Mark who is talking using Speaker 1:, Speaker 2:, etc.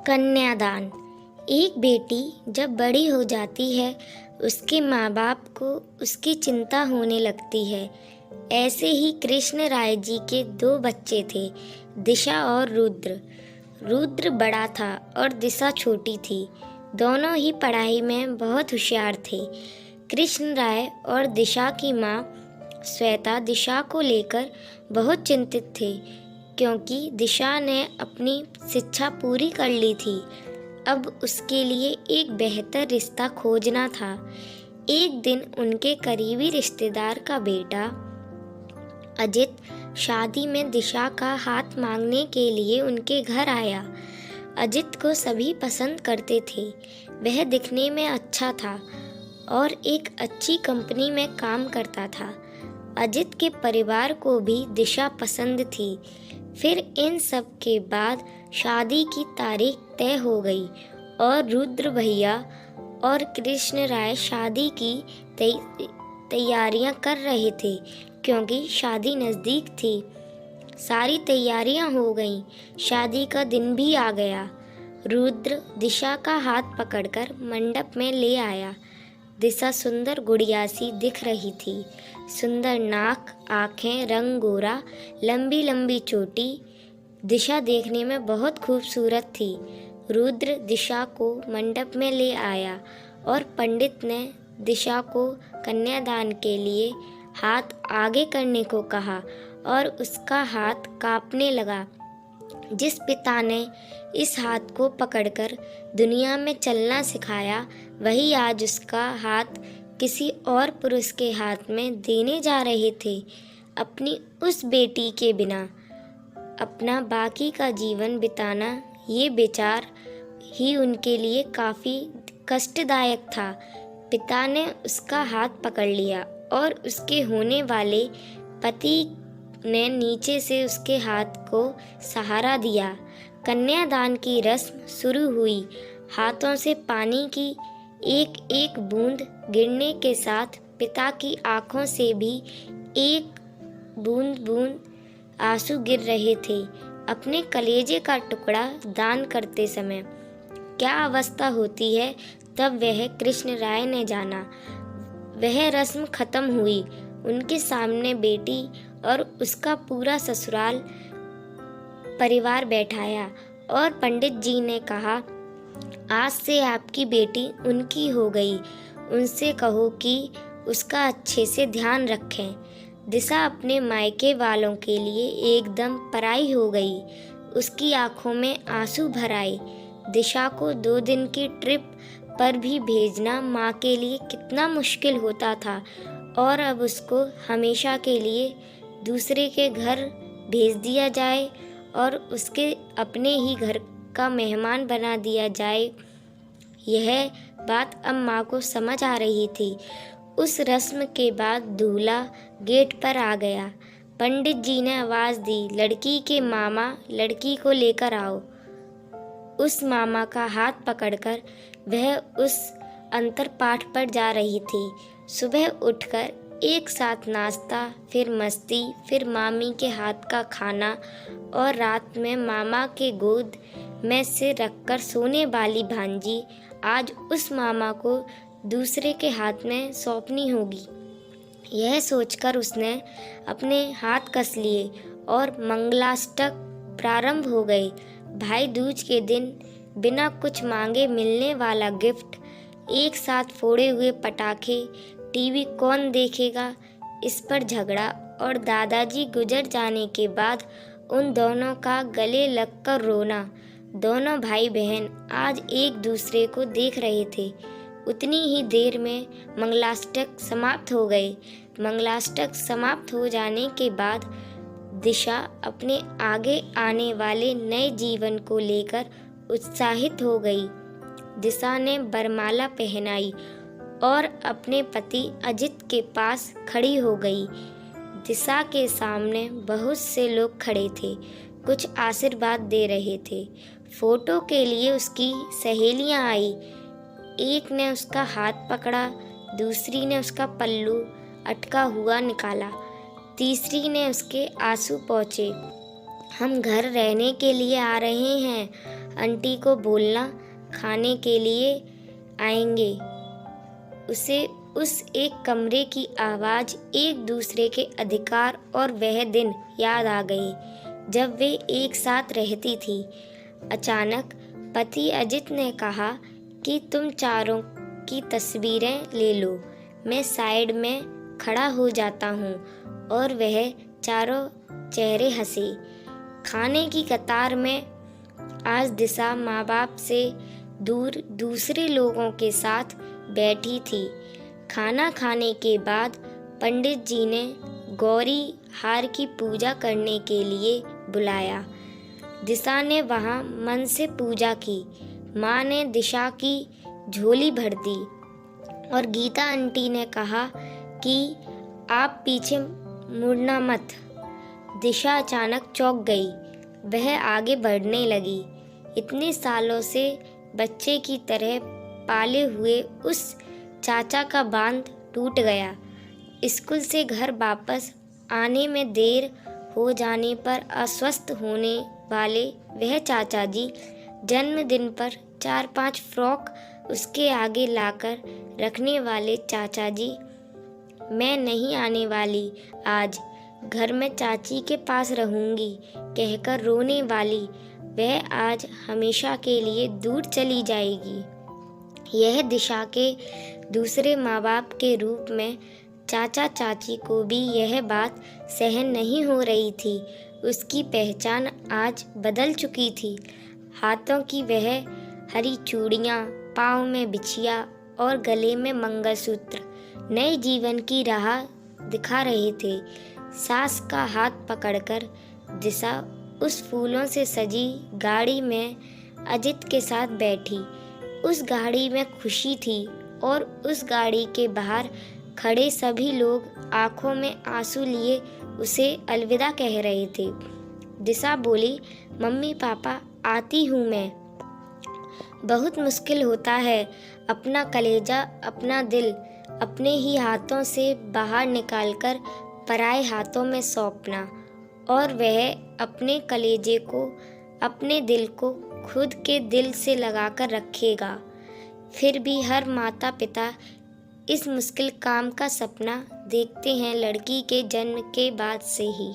Speaker 1: कन्यादान। एक बेटी जब बड़ी हो जाती है उसके माँ बाप को उसकी चिंता होने लगती है। ऐसे ही कृष्ण राय जी के 2 बच्चे थे, दिशा और रुद्र। रुद्र बड़ा था और दिशा छोटी थी। दोनों ही पढ़ाई में बहुत होशियार थे। कृष्ण राय और दिशा की माँ श्वेता दिशा को लेकर बहुत चिंतित थे, क्योंकि दिशा ने अपनी शिक्षा पूरी कर ली थी। अब उसके लिए एक बेहतर रिश्ता खोजना था। एक दिन उनके करीबी रिश्तेदार का बेटा अजित शादी में दिशा का हाथ मांगने के लिए उनके घर आया। अजित को सभी पसंद करते थे। वह दिखने में अच्छा था और एक अच्छी कंपनी में काम करता था। अजित के परिवार को भी दिशा पसंद थी। फिर इन सब के बाद शादी की तारीख तय हो गई और रुद्र भैया और कृष्ण राय शादी की तैयारियां कर रहे थे, क्योंकि शादी नज़दीक थी। सारी तैयारियां हो गईं। शादी का दिन भी आ गया। रुद्र दिशा का हाथ पकड़कर मंडप में ले आया। दिशा सुंदर गुड़िया सी दिख रही थी। सुंदर नाक, आँखें, रंग गोरा, लंबी लंबी चोटी। दिशा देखने में बहुत खूबसूरत थी। रुद्र दिशा को मंडप में ले आया और पंडित ने दिशा को कन्यादान के लिए हाथ आगे करने को कहा और उसका हाथ कांपने लगा। जिस पिता ने इस हाथ को पकड़कर दुनिया में चलना सिखाया, वही आज उसका हाथ किसी और पुरुष के हाथ में देने जा रहे थे। अपनी उस बेटी के बिना अपना बाकी का जीवन बिताना, ये विचार ही उनके लिए काफ़ी कष्टदायक था। पिता ने उसका हाथ पकड़ लिया और उसके होने वाले पति ने नीचे से उसके हाथ को सहारा दिया। कन्यादान की रस्म शुरू हुई। हाथों से पानी की एक एक बूंद गिरने के साथ पिता की आंखों से भी एक बूंद बूंद आंसू गिर रहे थे। अपने कलेजे का टुकड़ा दान करते समय क्या अवस्था होती है, तब वह कृष्ण राय ने जाना। वह रस्म खत्म हुई। उनके सामने बेटी और उसका पूरा ससुराल परिवार बैठाया और पंडित जी ने कहा, आज से आपकी बेटी उनकी हो गई। उनसे कहो कि उसका अच्छे से ध्यान रखें। दिशा अपने मायके वालों के लिए एकदम पराई हो गई। उसकी आंखों में आंसू भर आए। दिशा को 2 दिन की ट्रिप पर भी भेजना माँ के लिए कितना मुश्किल होता था, और अब उसको हमेशा के लिए दूसरे के घर भेज दिया जाए और उसके अपने ही घर का मेहमान बना दिया जाए। यह बात अब माँ को समझ आ रही थी। उस रस्म के बाद दूल्हा गेट पर आ गया। पंडित जी ने आवाज़ दी, लड़की के मामा लड़की को लेकर आओ। उस मामा का हाथ पकड़कर वह उस अंतरपाठ पर जा रही थी। सुबह उठकर एक साथ नाश्ता, फिर मस्ती, फिर मामी के हाथ का खाना और रात में मामा के गोद में सिर रखकर सोने वाली भांजी आज उस मामा को दूसरे के हाथ में सौंपनी होगी। यह सोचकर उसने अपने हाथ कस लिए और मंगलाष्टक प्रारंभ हो गए। भाई दूज के दिन बिना कुछ मांगे मिलने वाला गिफ्ट, एक साथ फोड़े हुए पटाखे, टीवी कौन देखेगा, इस पर झगड़ा और दादाजी गुजर जाने के बाद उन दोनों का गले लगकर रोना। दोनों भाई बहन आज एक दूसरे को देख रहे थे। उतनी ही देर में मंगलाष्टक समाप्त हो गए। मंगलाष्टक समाप्त हो जाने के बाद दिशा अपने आगे आने वाले नए जीवन को लेकर उत्साहित हो गई। दिशा ने वरमाला पहनाई और अपने पति अजित के पास खड़ी हो गई। दिशा के सामने बहुत से लोग खड़े थे, कुछ आशीर्वाद दे रहे थे। फोटो के लिए उसकी सहेलियां आई। एक ने उसका हाथ पकड़ा, दूसरी ने उसका पल्लू अटका हुआ निकाला, तीसरी ने उसके आंसू पोंछे। हम घर रहने के लिए आ रहे हैं, आंटी को बोलना, खाने के लिए आएंगे। उसे उस एक कमरे की आवाज़, एक दूसरे के अधिकार और वह दिन याद आ गए जब वे एक साथ रहती थी। अचानक पति अजित ने कहा कि तुम चारों की तस्वीरें ले लो, मैं साइड में खड़ा हो जाता हूँ। और वह चारों चेहरे हंसे। खाने की कतार में आज दिशा माँ बाप से दूर दूसरे लोगों के साथ बैठी थी। खाना खाने के बाद पंडित जी ने गौरी हार की पूजा करने के लिए बुलाया। दिशा ने वहाँ मन से पूजा की। माँ ने दिशा की झोली भर दी और गीता आंटी ने कहा कि आप पीछे मुड़ना मत। दिशा अचानक चौंक गई। वह आगे बढ़ने लगी। इतने सालों से बच्चे की तरह पाले हुए उस चाचा का बांध टूट गया। स्कूल से घर वापस आने में देर हो जाने पर अस्वस्थ होने वाले वह चाचा जी जन्मदिन पर 4-5 फ्रॉक उसके आगे लाकर रखने वाले चाचा जी, मैं नहीं आने वाली आज, घर में चाची के पास रहूंगी कहकर रोने वाली वह आज हमेशा के लिए दूर चली जाएगी। यह दिशा के दूसरे माँ बाप के रूप में चाचा चाची को भी यह बात सहन नहीं हो रही थी। उसकी पहचान आज बदल चुकी थी। हाथों की वह हरी चूड़ियाँ, पाँव में बिछिया और गले में मंगलसूत्र नए जीवन की राह दिखा रहे थे। सास का हाथ पकड़कर दिशा उस फूलों से सजी गाड़ी में अजित के साथ बैठी। उस गाड़ी में खुशी थी और उस गाड़ी के बाहर खड़े सभी लोग आंखों में आंसू लिए उसे अलविदा कह रहे थे। दिशा बोली, मम्मी पापा आती हूँ मैं। बहुत मुश्किल होता है अपना कलेजा, अपना दिल अपने ही हाथों से बाहर निकालकर पराए हाथों में सौंपना, और वह अपने कलेजे को, अपने दिल को खुद के दिल से लगाकर रखेगा। फिर भी हर माता पिता इस मुश्किल काम का सपना देखते हैं लड़की के जन्म के बाद से ही।